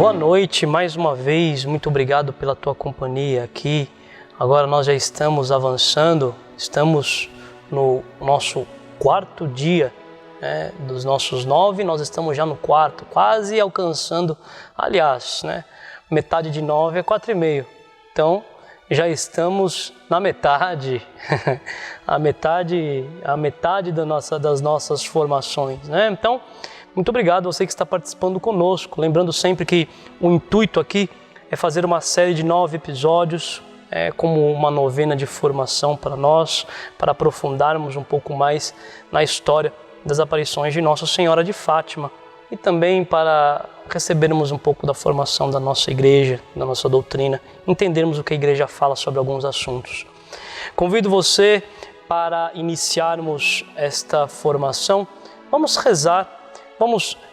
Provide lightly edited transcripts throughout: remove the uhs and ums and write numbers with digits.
Boa noite, mais uma vez, muito obrigado pela tua companhia aqui. Agora nós já estamos avançando, estamos no nosso quarto dia, dos nossos 9, nós estamos já no quarto, quase alcançando, aliás, metade de 9 é 4,5. Então, já estamos na metade, a metade das nossas formações, Então, muito obrigado a você que está participando conosco. Lembrando sempre que o intuito aqui é fazer uma série de 9 episódios, como uma novena de formação para nós, para aprofundarmos um pouco mais na história das aparições de Nossa Senhora de Fátima e também para recebermos um pouco da formação da nossa igreja, da nossa doutrina, entendermos o que a igreja fala sobre alguns assuntos. Convido você para iniciarmos esta formação. Vamos rezar.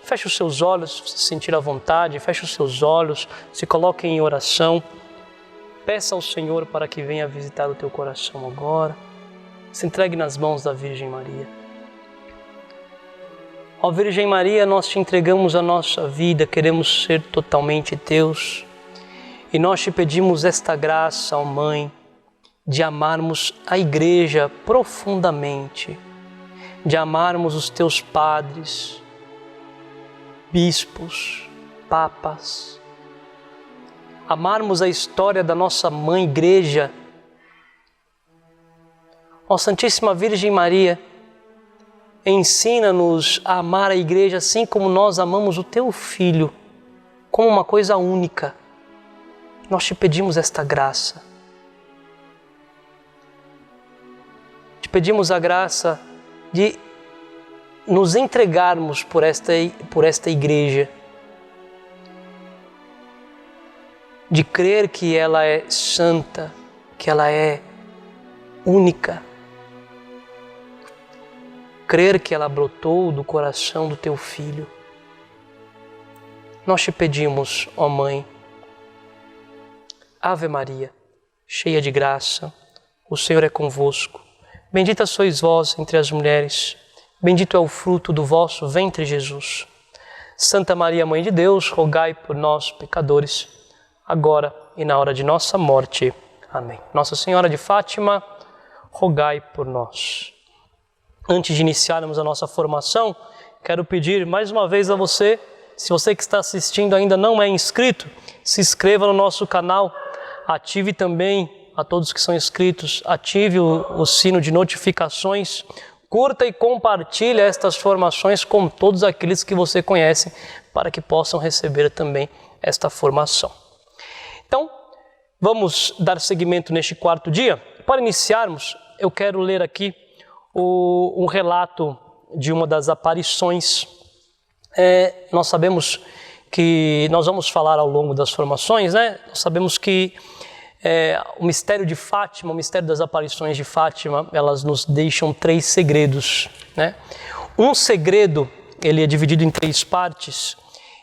Feche os seus olhos, se sentir à vontade, feche os seus olhos, se coloque em oração. Peça ao Senhor para que venha visitar o teu coração agora. Se entregue nas mãos da Virgem Maria. Ó Virgem Maria, nós te entregamos a nossa vida, queremos ser totalmente teus. E nós te pedimos esta graça, ó Mãe, de amarmos a Igreja profundamente, de amarmos os teus padres, bispos, papas, amarmos a história da nossa Mãe Igreja. Ó Santíssima Virgem Maria, ensina-nos a amar a Igreja assim como nós amamos o Teu Filho, como uma coisa única. Nós te pedimos esta graça. Te pedimos a graça de nos entregarmos por esta Igreja, de crer que ela é santa, que ela é única, crer que ela brotou do coração do Teu Filho. Nós te pedimos, ó Mãe, Ave Maria, cheia de graça, o Senhor é convosco. Bendita sois vós entre as mulheres, bendito é o fruto do vosso ventre, Jesus. Santa Maria, Mãe de Deus, rogai por nós, pecadores, agora e na hora de nossa morte. Amém. Nossa Senhora de Fátima, rogai por nós. Antes de iniciarmos a nossa formação, quero pedir mais uma vez a você, se você que está assistindo ainda não é inscrito, se inscreva no nosso canal, ative também, a todos que são inscritos, ative o sino de notificações, curta e compartilhe estas formações com todos aqueles que você conhece, para que possam receber também esta formação. Então, vamos dar seguimento neste quarto dia. Para iniciarmos, eu quero ler aqui um relato de uma das aparições. Nós sabemos que nós vamos falar ao longo das formações, Nós sabemos que o mistério de Fátima, o mistério das aparições de Fátima, elas nos deixam 3 segredos, Um segredo, ele é dividido em 3 partes,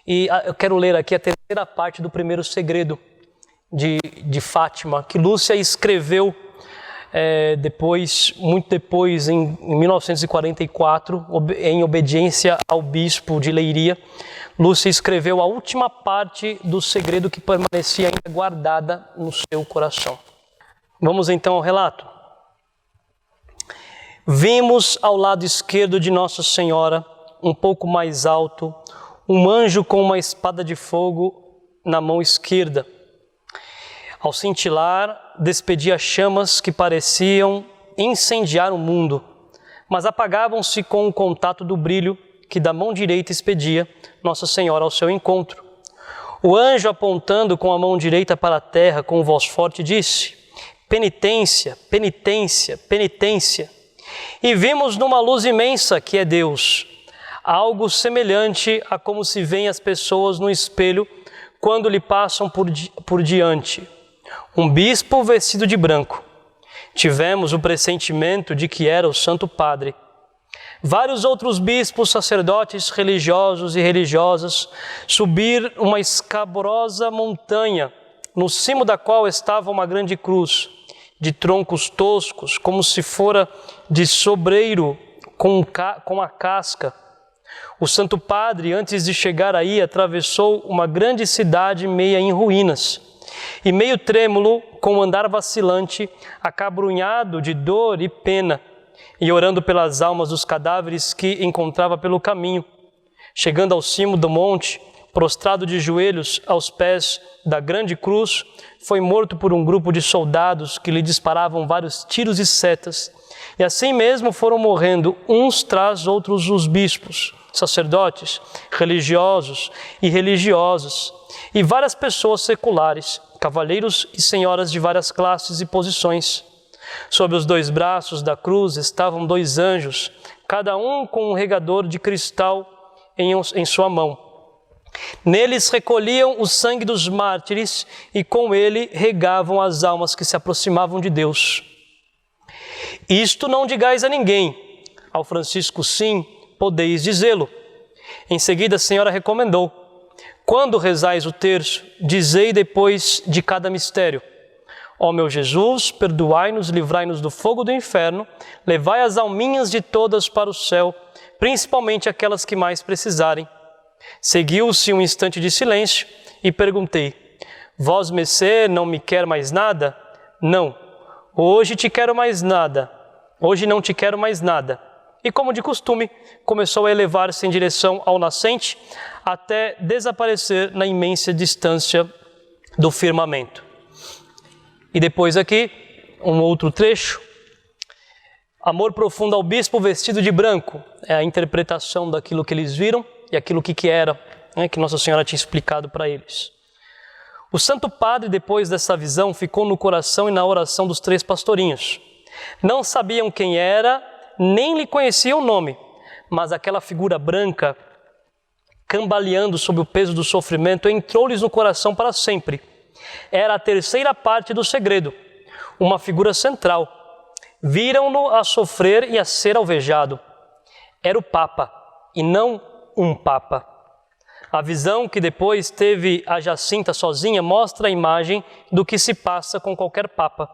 e eu quero ler aqui a terceira parte do primeiro segredo de Fátima, que Lúcia escreveu muito depois, em 1944, em obediência ao bispo de Leiria. Lúcia escreveu a última parte do segredo que permanecia ainda guardada no seu coração. Vamos então ao relato. Vimos ao lado esquerdo de Nossa Senhora, um pouco mais alto, um anjo com uma espada de fogo na mão esquerda. Ao cintilar, despedia chamas que pareciam incendiar o mundo, mas apagavam-se com o contato do brilho que da mão direita expedia Nossa Senhora ao seu encontro. O anjo, apontando com a mão direita para a terra com voz forte, disse: penitência, penitência, penitência. E vimos numa luz imensa, que é Deus, algo semelhante a como se veem as pessoas no espelho quando lhe passam por diante. Um bispo vestido de branco. Tivemos o pressentimento de que era o Santo Padre. Vários outros bispos, sacerdotes, religiosos e religiosas subir uma escabrosa montanha, no cimo da qual estava uma grande cruz, de troncos toscos, como se fora de sobreiro com a casca, O Santo Padre, antes de chegar aí, atravessou uma grande cidade meia em ruínas, e meio trêmulo, com o andar vacilante, acabrunhado de dor e pena, e orando pelas almas dos cadáveres que encontrava pelo caminho. Chegando ao cimo do monte, prostrado de joelhos aos pés da grande cruz, foi morto por um grupo de soldados que lhe disparavam vários tiros e setas. E assim mesmo foram morrendo uns tras outros os bispos, sacerdotes, religiosos e religiosas, e várias pessoas seculares, cavalheiros e senhoras de várias classes e posições. Sob os 2 braços da cruz estavam 2 anjos, cada um com um regador de cristal em sua mão. Neles recolhiam o sangue dos mártires e com ele regavam as almas que se aproximavam de Deus. Isto não digais a ninguém, ao Francisco sim, podeis dizê-lo. Em seguida a senhora recomendou: quando rezais o terço, dizei depois de cada mistério: ó meu Jesus, perdoai-nos, livrai-nos do fogo do inferno, levai as alminhas de todas para o céu, principalmente aquelas que mais precisarem. Seguiu-se um instante de silêncio e perguntei: vós, messê, não me quer mais nada? Não, hoje te quero mais nada, hoje não te quero mais nada. E como de costume, começou a elevar-se em direção ao nascente, até desaparecer na imensa distância do firmamento. E depois aqui, um outro trecho. Amor profundo ao bispo vestido de branco. É a interpretação daquilo que eles viram e aquilo que era, que Nossa Senhora tinha explicado para eles. O Santo Padre, depois dessa visão, ficou no coração e na oração dos 3 pastorinhos. Não sabiam quem era, nem lhe conheciam o nome, mas aquela figura branca, cambaleando sob o peso do sofrimento, entrou-lhes no coração para sempre. Era a 3ª parte do segredo, uma figura central. Viram-no a sofrer e a ser alvejado. Era o Papa, e não um Papa. A visão que depois teve a Jacinta sozinha mostra a imagem do que se passa com qualquer Papa.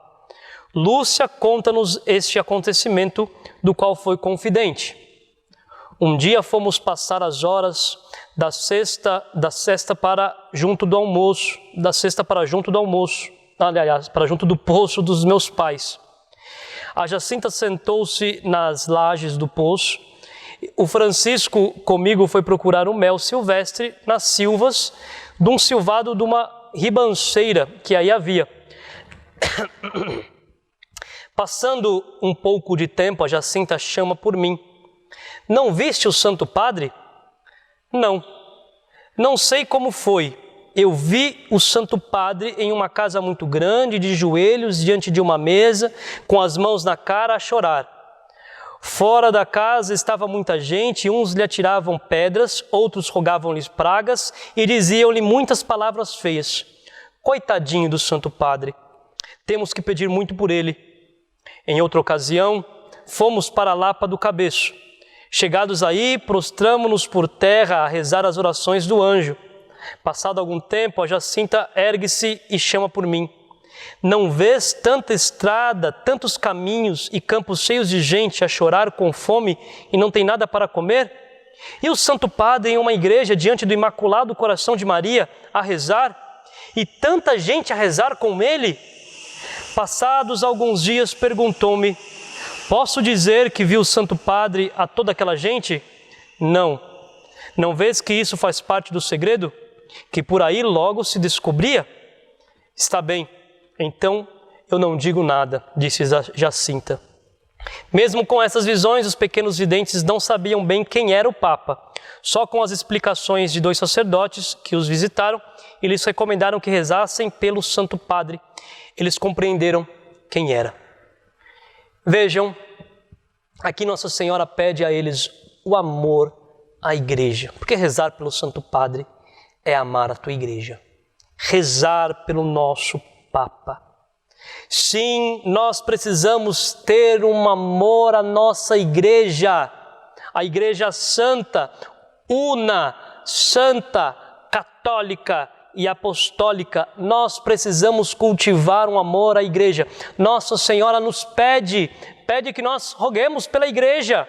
Lúcia conta-nos este acontecimento do qual foi confidente. Um dia fomos passar as horas da sexta para junto do almoço, para junto do poço dos meus pais. A Jacinta sentou-se nas lajes do poço. O Francisco comigo foi procurar o mel silvestre nas silvas de um silvado de uma ribanceira que aí havia. Passando um pouco de tempo, a Jacinta chama por mim: não viste o Santo Padre? Não. Não sei como foi. Eu vi o Santo Padre em uma casa muito grande, de joelhos diante de uma mesa, com as mãos na cara a chorar. Fora da casa estava muita gente, uns lhe atiravam pedras, outros rogavam-lhe pragas e diziam-lhe muitas palavras feias. Coitadinho do Santo Padre, temos que pedir muito por ele. Em outra ocasião, fomos para a Lapa do Cabeço. Chegados aí, prostramo-nos por terra a rezar as orações do anjo. Passado algum tempo, a Jacinta ergue-se e chama por mim. Não vês tanta estrada, tantos caminhos e campos cheios de gente a chorar com fome e não tem nada para comer? E o Santo Padre em uma igreja diante do Imaculado Coração de Maria a rezar? E tanta gente a rezar com ele? Passados alguns dias perguntou-me: posso dizer que vi o Santo Padre a toda aquela gente? Não. Não vês que isso faz parte do segredo? Que por aí logo se descobria? Está bem, então eu não digo nada, disse Jacinta. Mesmo com essas visões, os pequenos videntes não sabiam bem quem era o Papa. Só com as explicações de 2 sacerdotes que os visitaram, eles recomendaram que rezassem pelo Santo Padre. Eles compreenderam quem era. Vejam, aqui Nossa Senhora pede a eles o amor à igreja. Porque rezar pelo Santo Padre é amar a tua igreja. Rezar pelo nosso Papa. Sim, nós precisamos ter um amor à nossa igreja. A igreja santa, una, santa, católica e apostólica. Nós precisamos cultivar um amor à igreja. Nossa Senhora nos pede que nós roguemos pela igreja.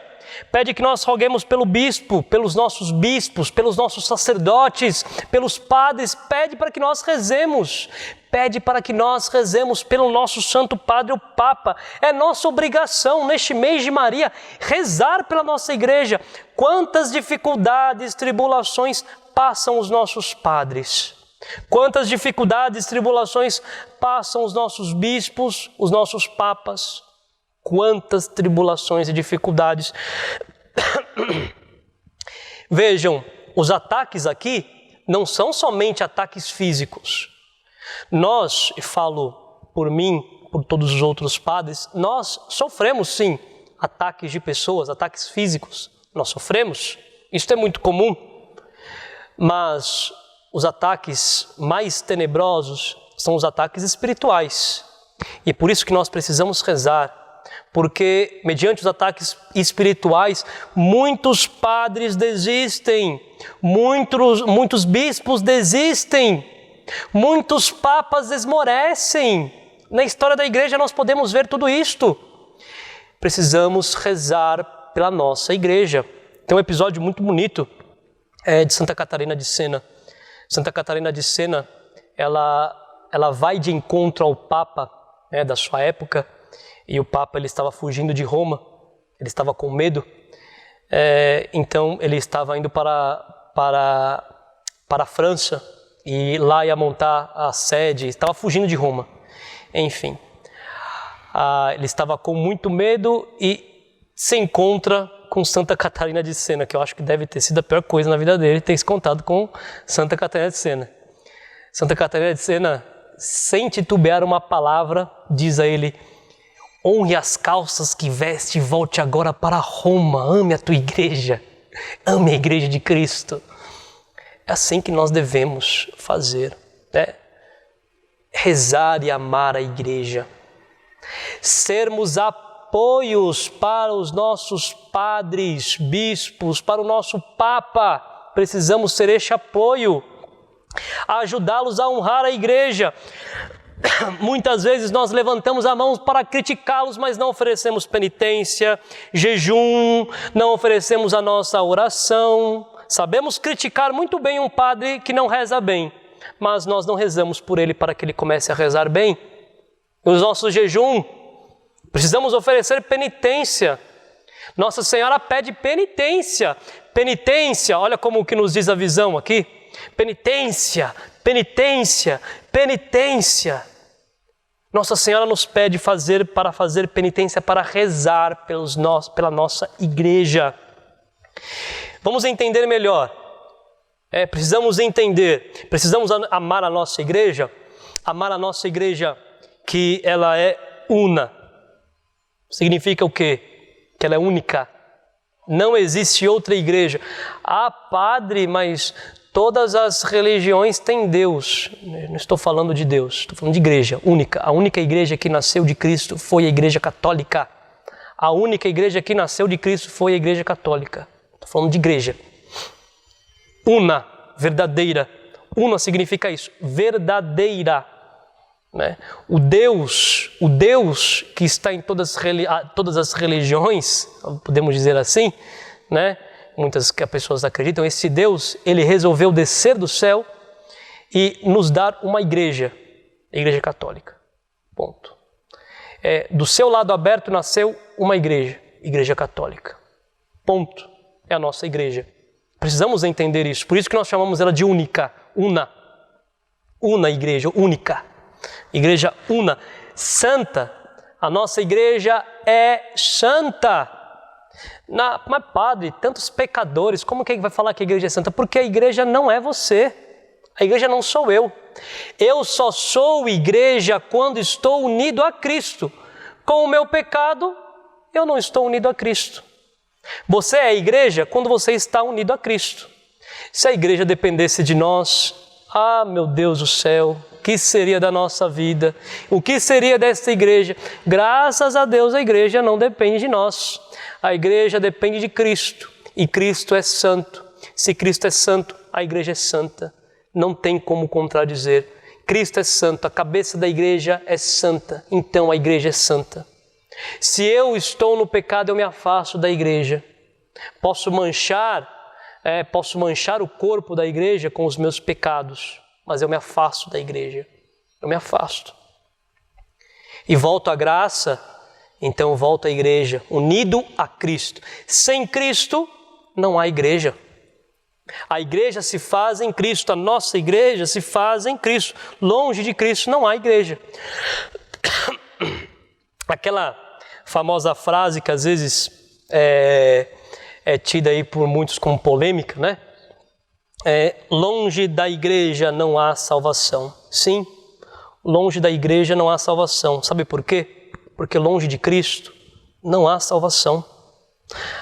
Pede que nós roguemos pelo bispo, pelos nossos bispos, pelos nossos sacerdotes, pelos padres. Pede para que nós rezemos. Pede para que nós rezemos pelo nosso Santo Padre, o Papa. É nossa obrigação, neste mês de Maria, rezar pela nossa igreja. Quantas dificuldades, tribulações passam os nossos padres? Quantas dificuldades, tribulações passam os nossos bispos, os nossos papas? Quantas tribulações e dificuldades. Vejam, os ataques aqui não são somente ataques físicos. Nós, e falo por mim, por todos os outros padres, nós sofremos sim ataques de pessoas, ataques físicos. Nós sofremos, isso é muito comum. Mas os ataques mais tenebrosos são os ataques espirituais. E é por isso que nós precisamos rezar. Porque, mediante os ataques espirituais, muitos padres desistem, muitos bispos desistem, muitos papas esmorecem. Na história da igreja nós podemos ver tudo isto. Precisamos rezar pela nossa igreja. Tem um episódio muito bonito de Santa Catarina de Sena. Santa Catarina de Sena, ela vai de encontro ao Papa da sua época. E o Papa ele estava fugindo de Roma, ele estava com medo, então ele estava indo para a França e lá ia montar a sede, estava fugindo de Roma. Enfim, ele estava com muito medo e se encontra com Santa Catarina de Sena, que eu acho que deve ter sido a pior coisa na vida dele, ter se contado com Santa Catarina de Sena. Santa Catarina de Sena, sem titubear uma palavra, diz a ele: honre as calças que veste e volte agora para Roma. Ame a tua igreja. Ame a igreja de Cristo. É assim que nós devemos fazer, né? Rezar e amar a igreja. Sermos apoios para os nossos padres, bispos, para o nosso Papa. Precisamos ser este apoio. Ajudá-los a honrar a igreja. Muitas vezes nós levantamos a mão para criticá-los, mas não oferecemos penitência, jejum, não oferecemos a nossa oração. Sabemos criticar muito bem um padre que não reza bem, mas nós não rezamos por ele para que ele comece a rezar bem. Os nossos jejum, precisamos oferecer penitência. Nossa Senhora pede penitência. Penitência, olha como que nos diz a visão aqui. Penitência, penitência, penitência. Nossa Senhora nos pede para fazer penitência, para rezar pela nossa igreja. Vamos entender melhor. Precisamos entender, precisamos amar a nossa igreja que ela é una. Significa o quê? Que ela é única. Não existe outra igreja. Ah, padre, mas todas as religiões têm Deus. Não estou falando de Deus, estou falando de igreja única. A única igreja que nasceu de Cristo foi a Igreja Católica. A única igreja que nasceu de Cristo foi a Igreja Católica. Estou falando de igreja. Una, verdadeira. Una significa isso, verdadeira. Né? O Deus que está em todas as religiões, podemos dizer assim, né? Muitas pessoas acreditam, esse Deus, ele resolveu descer do céu e nos dar uma igreja, a Igreja Católica. Ponto. Do seu lado aberto nasceu uma igreja, Igreja Católica. Ponto. É a nossa igreja. Precisamos entender isso. Por isso que nós chamamos ela de única, una. Una igreja, única. Igreja una. Santa. A nossa igreja é santa. Mas padre, tantos pecadores, como que vai falar que a igreja é santa? Porque a igreja não é você, a igreja não sou eu. Eu só sou igreja quando estou unido a Cristo. Com o meu pecado, eu não estou unido a Cristo. Você é igreja quando você está unido a Cristo. Se a igreja dependesse de nós, meu Deus do céu, o que seria da nossa vida? O que seria desta igreja? Graças a Deus a igreja não depende de nós. A igreja depende de Cristo e Cristo é santo. Se Cristo é santo, a igreja é santa. Não tem como contradizer. Cristo é santo, a cabeça da igreja é santa, então a igreja é santa. Se eu estou no pecado, eu me afasto da igreja. Posso manchar o corpo da igreja com os meus pecados, mas eu me afasto da igreja. Eu me afasto. E volto à graça, então eu volto à igreja, unido a Cristo. Sem Cristo, não há igreja. A igreja se faz em Cristo, a nossa igreja se faz em Cristo. Longe de Cristo não há igreja. Aquela famosa frase que às vezes é tida aí por muitos como polêmica, né? Longe da igreja não há salvação. Sim, longe da igreja não há salvação. Sabe por quê? Porque longe de Cristo não há salvação.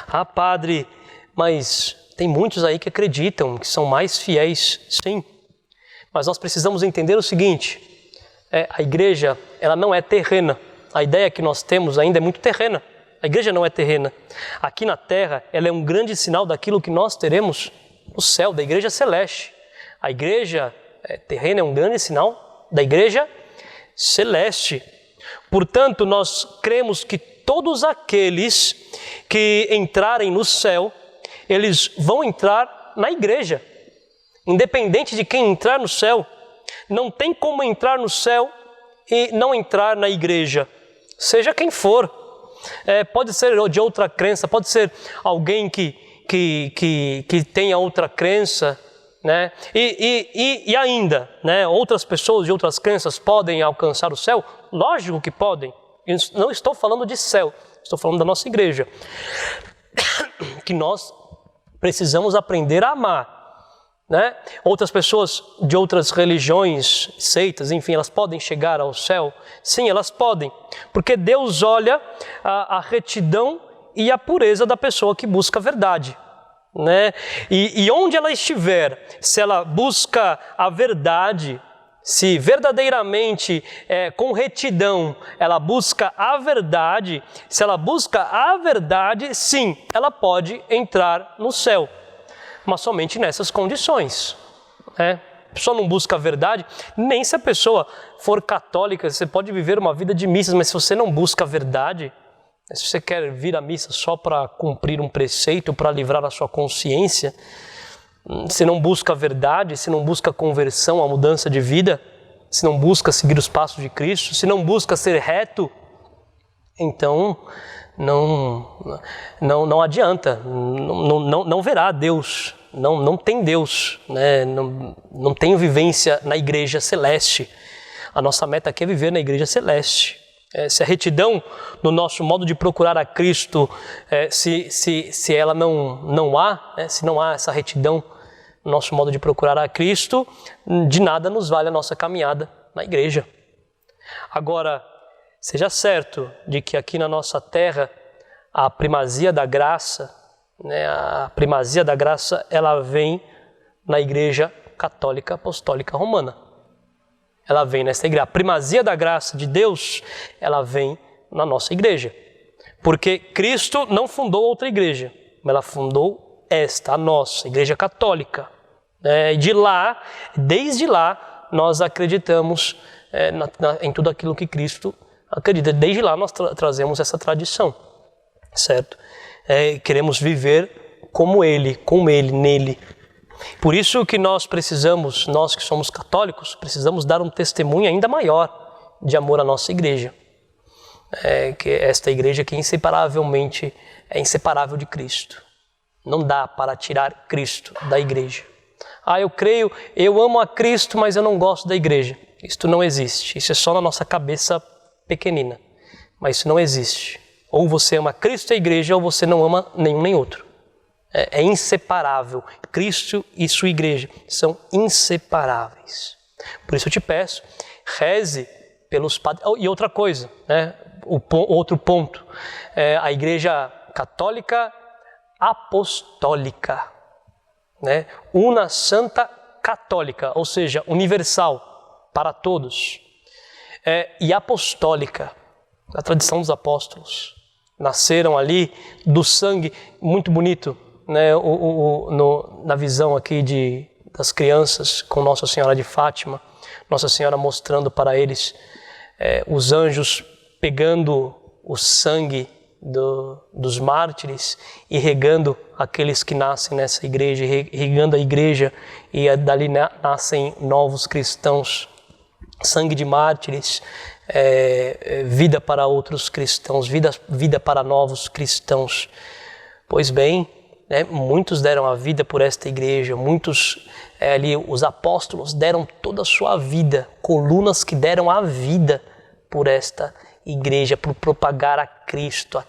Ah, padre, mas tem muitos aí que acreditam, que são mais fiéis. Sim, mas nós precisamos entender o seguinte, a igreja, ela não é terrena. A ideia que nós temos ainda é muito terrena. A igreja não é terrena. Aqui na terra, ela é um grande sinal daquilo que nós teremos no céu, da igreja celeste. A igreja terrena é um grande sinal da igreja celeste. Portanto, nós cremos que todos aqueles que entrarem no céu, eles vão entrar na igreja. Independente de quem entrar no céu, não tem como entrar no céu e não entrar na igreja. Seja quem for. Pode ser de outra crença, pode ser alguém que tenha outra crença, né? E ainda, né? Outras pessoas de outras crenças podem alcançar o céu? Lógico que podem. Eu não estou falando de céu, estou falando da nossa igreja. Que nós precisamos aprender a amar, né? Outras pessoas de outras religiões, seitas, enfim, elas podem chegar ao céu? Sim, elas podem, porque Deus olha a retidão e a pureza da pessoa que busca a verdade, né? E onde ela estiver, se ela busca a verdade, se verdadeiramente, com retidão, ela busca a verdade, se ela busca a verdade, sim, ela pode entrar no céu. Mas somente nessas condições. A pessoa não busca a verdade, nem se a pessoa for católica, você pode viver uma vida de missas, mas se você não busca a verdade, se você quer vir à missa só para cumprir um preceito, para livrar a sua consciência, se não busca a verdade, se não busca a conversão, a mudança de vida, se não busca seguir os passos de Cristo, se não busca ser reto, então não adianta, não verá Deus, não tem Deus, né? Não tem vivência na igreja celeste. A nossa meta aqui é viver na igreja celeste. Se a retidão no nosso modo de procurar a Cristo, se ela não há, se não há essa retidão no nosso modo de procurar a Cristo, de nada nos vale a nossa caminhada na igreja. Agora, seja certo de que aqui na nossa terra a primazia da graça, né, ela vem na Igreja Católica Apostólica Romana. Ela vem nessa igreja. A primazia da graça de Deus, ela vem na nossa igreja. Porque Cristo não fundou outra igreja, mas ela fundou a nossa Igreja Católica. E desde lá, nós acreditamos em tudo aquilo que Cristo acredita. Desde lá nós trazemos essa tradição, certo? Queremos viver como Ele, com Ele, nele. Por isso que nós precisamos, nós que somos católicos, precisamos dar um testemunho ainda maior de amor à nossa igreja. Que esta igreja que inseparavelmente é inseparável de Cristo. Não dá para tirar Cristo da igreja. Eu creio, eu amo a Cristo, mas eu não gosto da igreja. Isto não existe. Isso é só na nossa cabeça pequenina. Mas isso não existe. Ou você ama Cristo e a igreja, ou você não ama nenhum nem outro. É inseparável. Cristo e sua igreja são inseparáveis. Por isso eu te peço, reze pelos padres. E outra coisa, né? Outro ponto. A Igreja Católica Apostólica. Né? Una Santa Católica, ou seja, universal, para todos. E apostólica, a tradição dos apóstolos. Nasceram ali do sangue, muito bonito, né? Na visão aqui das crianças com Nossa Senhora de Fátima, Nossa Senhora mostrando para eles os anjos pegando o sangue dos mártires, irrigando aqueles que nascem nessa igreja, irrigando a igreja, e dali nascem novos cristãos. Sangue de mártires, vida para outros cristãos, vida para novos cristãos. Pois bem, muitos deram a vida por esta igreja, muitos ali, os apóstolos deram toda a sua vida, colunas que deram a vida por esta igreja, por propagar a Cristo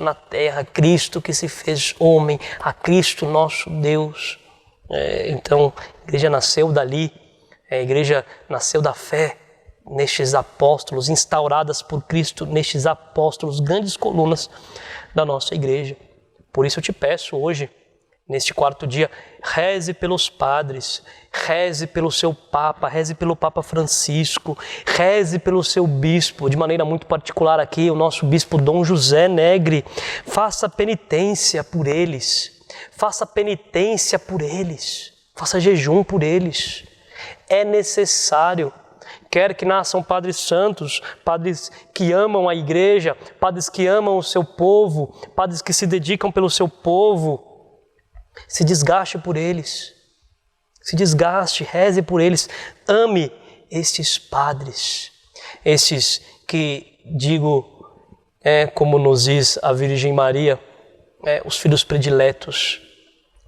na terra, a Cristo que se fez homem, a Cristo nosso Deus. Então, a igreja nasceu dali, a igreja nasceu da fé nestes apóstolos, instauradas por Cristo nestes apóstolos, grandes colunas da nossa igreja. Por isso eu te peço hoje, neste quarto dia, reze pelos padres, reze pelo seu Papa, reze pelo Papa Francisco, reze pelo seu bispo, de maneira muito particular aqui, o nosso bispo Dom José Negri. Faça penitência por eles, faça penitência por eles, faça jejum por eles. É necessário. Quer que nasçam padres santos, padres que amam a igreja, padres que amam o seu povo, padres que se dedicam pelo seu povo. Se desgaste por eles, se desgaste, reze por eles, ame estes padres, esses que, digo, como nos diz a Virgem Maria, os filhos prediletos.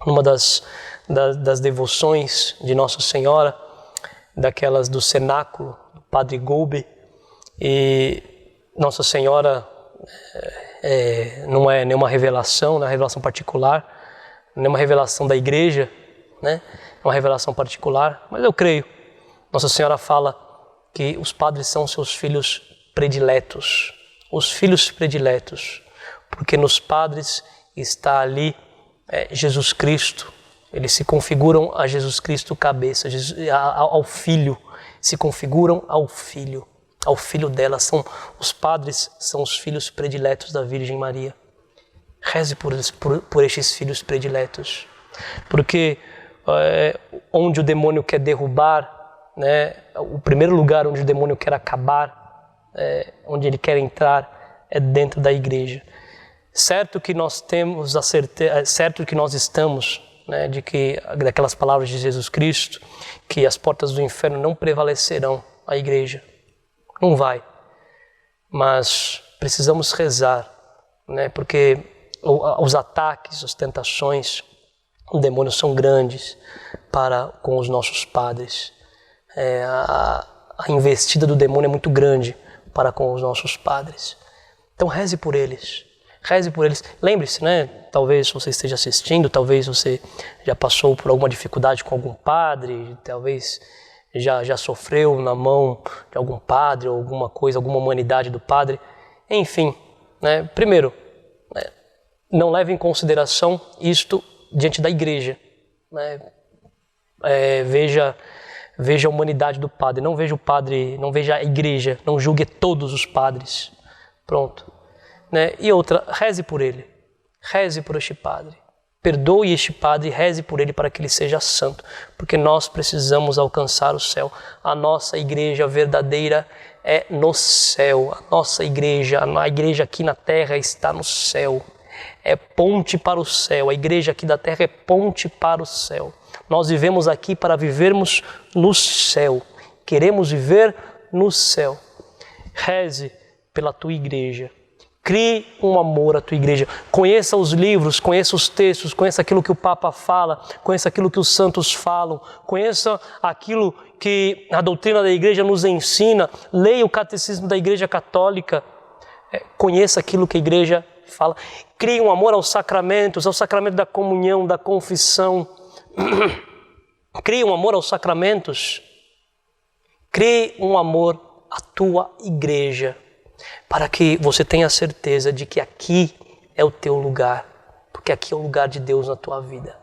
Numa das devoções de Nossa Senhora, daquelas do cenáculo, do Padre Golbe, e Nossa Senhora não é nenhuma revelação, não é uma revelação particular, não é uma revelação da igreja, é uma revelação particular, mas eu creio. Nossa Senhora fala que os padres são seus filhos prediletos, os filhos prediletos, porque nos padres está ali Jesus Cristo. Eles se configuram a Jesus Cristo cabeça, ao Filho, se configuram ao Filho dela. Os padres são os filhos prediletos da Virgem Maria. Reze por estes filhos prediletos, porque onde o demônio quer derrubar, o primeiro lugar onde o demônio quer acabar, onde ele quer entrar, é dentro da igreja. Certo que nós temos a certeza, certo que nós estamos, daquelas palavras de Jesus Cristo, que as portas do inferno não prevalecerão a igreja. Não vai. Mas precisamos rezar, porque os ataques, as tentações, o demônio são grandes com os nossos padres. A investida do demônio é muito grande para com os nossos padres. Então reze por eles. Reze por eles. Lembre-se, talvez você esteja assistindo, talvez você já passou por alguma dificuldade com algum padre, talvez já sofreu na mão de algum padre, ou alguma coisa, alguma humanidade do padre. Enfim, primeiro, não leve em consideração isto diante da igreja. Veja a humanidade do padre, não veja o padre, não veja a igreja, não julgue todos os padres. Pronto. E outra, reze por ele, reze por este padre, perdoe este padre e reze por ele para que ele seja santo, porque nós precisamos alcançar o céu. A nossa igreja verdadeira é no céu, a nossa igreja, a igreja aqui na terra está no céu, é ponte para o céu, a igreja aqui da terra é ponte para o céu. Nós vivemos aqui para vivermos no céu, queremos viver no céu. Reze pela tua igreja. Crie um amor à tua igreja. Conheça os livros, conheça os textos, conheça aquilo que o Papa fala, conheça aquilo que os santos falam, conheça aquilo que a doutrina da igreja nos ensina. Leia o catecismo da Igreja Católica. Conheça aquilo que a igreja fala. Crie um amor aos sacramentos, ao sacramento da comunhão, da confissão. Crie um amor aos sacramentos. Crie um amor à tua igreja, para que você tenha certeza de que aqui é o teu lugar, porque aqui é o lugar de Deus na tua vida.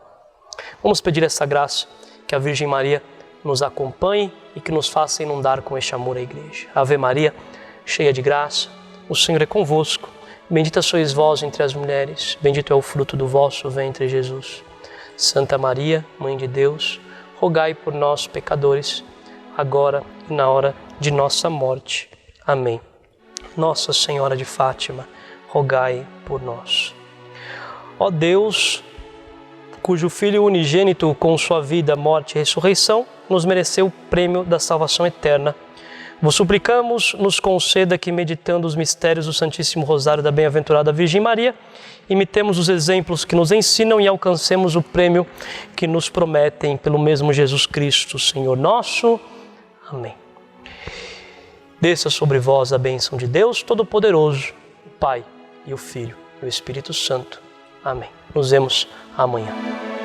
Vamos pedir essa graça, que a Virgem Maria nos acompanhe e que nos faça inundar com este amor à igreja. Ave Maria, cheia de graça, o Senhor é convosco. Bendita sois vós entre as mulheres, bendito é o fruto do vosso ventre, Jesus. Santa Maria, Mãe de Deus, rogai por nós, pecadores, agora e na hora de nossa morte. Amém. Nossa Senhora de Fátima, rogai por nós. Ó Deus, cujo Filho unigênito, com sua vida, morte e ressurreição, nos mereceu o prêmio da salvação eterna, vos suplicamos, nos conceda que, meditando os mistérios do Santíssimo Rosário da Bem-aventurada Virgem Maria, imitemos os exemplos que nos ensinam e alcancemos o prêmio que nos prometem pelo mesmo Jesus Cristo, Senhor nosso. Amém. Desça sobre vós a bênção de Deus Todo-Poderoso, o Pai e o Filho e o Espírito Santo. Amém. Nos vemos amanhã.